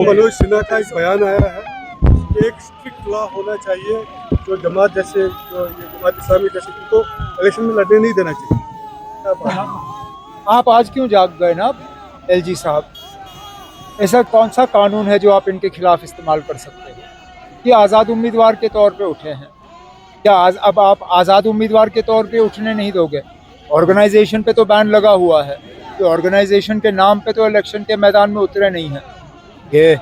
मनोज सिन्हा का एक बयान आया है कि एक स्ट्रिक्ट लॉ होना चाहिए जो जमात जैसे जो ये जमात इस्लामी जैसे उनको इलेक्शन में लड़ने नहीं देना चाहिए। क्या बात है? आप आज क्यों जाग गए ना एलजी साहब? ऐसा कौन सा कानून है जो आप इनके खिलाफ इस्तेमाल कर सकते हैं? कि आज़ाद उम्मीदवार के तौर पे उठे हैं क्या? अब आप आज़ाद उम्मीदवार के तौर पे उठने नहीं दोगे? ऑर्गेनाइजेशन पे तो बैन लगा हुआ है, तो ऑर्गेनाइजेशन के नाम पे तो इलेक्शन के मैदान में उतरे नहीं हैं ये।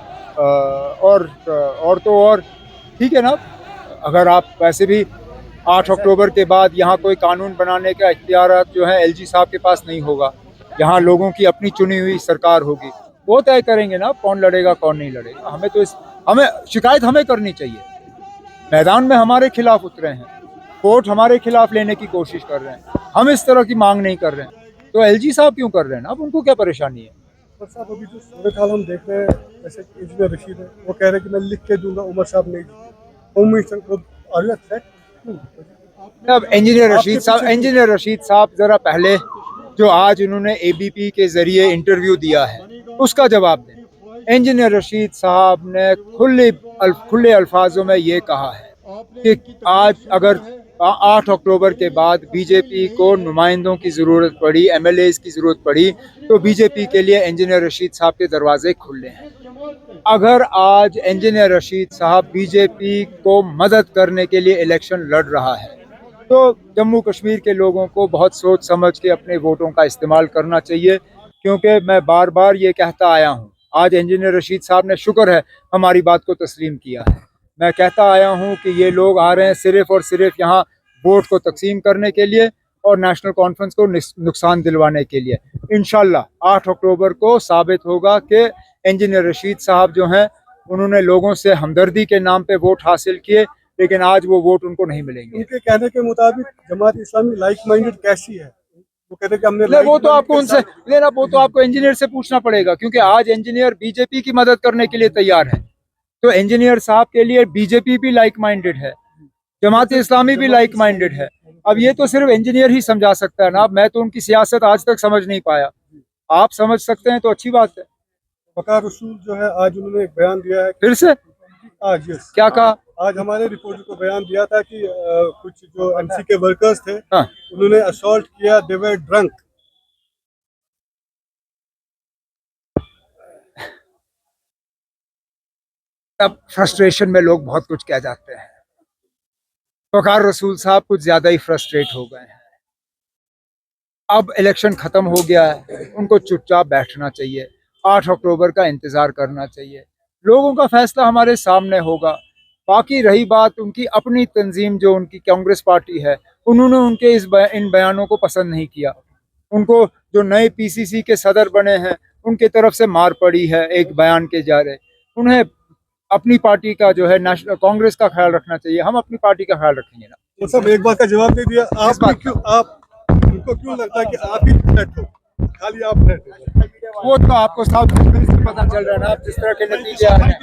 और तो और ठीक है ना, अगर आप वैसे भी 8 अक्टूबर के बाद यहाँ कोई कानून बनाने का इख्तियार जो है एलजी साहब के पास नहीं होगा। यहाँ लोगों की अपनी चुनी हुई सरकार होगी, वो तय करेंगे ना कौन लड़ेगा कौन नहीं लड़ेगा। हमें शिकायत हमें करनी चाहिए। मैदान में हमारे खिलाफ उतरे हैं, कोर्ट हमारे खिलाफ लेने की कोशिश कर रहे हैं, हम इस तरह की मांग नहीं कर रहे हैं, तो एलजी साहब क्यों कर रहे हैं? अब उनको क्या परेशानी है? और साहब अभी जो सूरत हाल हम देख रहे हैं, जैसे कि इंजीनियर रशीद है, वो कह रहे हैं कि मैं लिख के दूंगा, उमर साहब नहीं होम मिनिस्टर को आगे थ्रेट। अब इंजीनियर रशीद साहब जरा पहले जो आज उन्होंने एबीपी के जरिए इंटरव्यू दिया है उसका जवाब दें। इंजीनियर रशीद साहब ने खुले अल्फाजों में ये कहा है कि आज अगर 8 अक्टूबर के बाद बीजेपी को नुमाइंदों की ज़रूरत पड़ी, एमएलएज की ज़रूरत पड़ी, तो बीजेपी के लिए इंजीनियर रशीद साहब के दरवाजे खुले हैं। अगर आज इंजीनियर रशीद साहब बीजेपी को मदद करने के लिए इलेक्शन लड़ रहा है तो जम्मू कश्मीर के लोगों को बहुत सोच समझ के अपने वोटों का इस्तेमाल करना चाहिए, क्योंकि मैं बार बार ये कहता आया हूँ। आज इंजीनियर रशीद साहब ने शुक्र है हमारी बात को तस्लीम किया है। मैं कहता आया हूँ कि ये लोग आ रहे हैं सिर्फ और सिर्फ यहाँ वोट को तकसीम करने के लिए और नेशनल कॉन्फ्रेंस को नुकसान दिलवाने के लिए। इंशाल्लाह 8 अक्टूबर को साबित होगा कि इंजीनियर रशीद साहब जो हैं उन्होंने लोगों से हमदर्दी के नाम पे वोट हासिल किए, लेकिन आज वो वोट उनको नहीं मिलेंगे। उनके कहने के मुताबिक जमात इस्लामी लाइक माइंडेड कैसी है? वो कहते हैं कि हमने वो तो आपको उनसे लेना, वो तो आपको इंजीनियर से पूछना पड़ेगा, क्योंकि आज इंजीनियर बीजेपी की मदद करने के लिए तैयार है। तो इंजीनियर साहब के लिए बीजेपी भी लाइक माइंडेड है, जमात इस्लामी भी लाइक माइंडेड है। अब ये तो सिर्फ इंजीनियर ही समझा सकता है ना। अब मैं तो उनकी सियासत आज तक समझ नहीं पाया, आप समझ सकते हैं तो अच्छी बात है। वकार रसूल जो है आज उन्होंने एक बयान दिया है। फिर से आज क्या कहा? आज हमारे रिपोर्टर को बयान दिया था कि कुछ जो एमसी के वर्कर्स थे, हाँ। उन्होंने असॉल्ट किया, दे वर ड्रंक। अब फ्रस्ट्रेशन में लोग बहुत कुछ कह जाते हैं। वकार रसूल साहब कुछ ज्यादा ही फ्रस्ट्रेट हो गए हैं। अब इलेक्शन खत्म हो गया है, उनको चुपचाप बैठना चाहिए, 8 अक्टूबर का इंतजार करना चाहिए। लोगों का फैसला हमारे सामने होगा। बाकी रही बात उनकी अपनी तंजीम, जो उनकी कांग्रेस पार्टी है, उन्होंने उनके इन बयानों को पसंद नहीं किया। उनको जो नए पीसीसी के सदर बने हैं उनके तरफ से मार पड़ी है एक बयान के जारे। उन्हें अपनी पार्टी का जो है नेशनल कांग्रेस का ख्याल रखना चाहिए। हम अपनी पार्टी का ख्याल रखेंगे ना। वो सब एक बात का जवाब नहीं दिया। उनको क्यों लगता है कि आप ही थ्रेट हो? खाली आप थ्रेट हो? वो तो आपको साफ से पता चल रहा है ना, जिस तरह के नतीजे आ रहे हैं।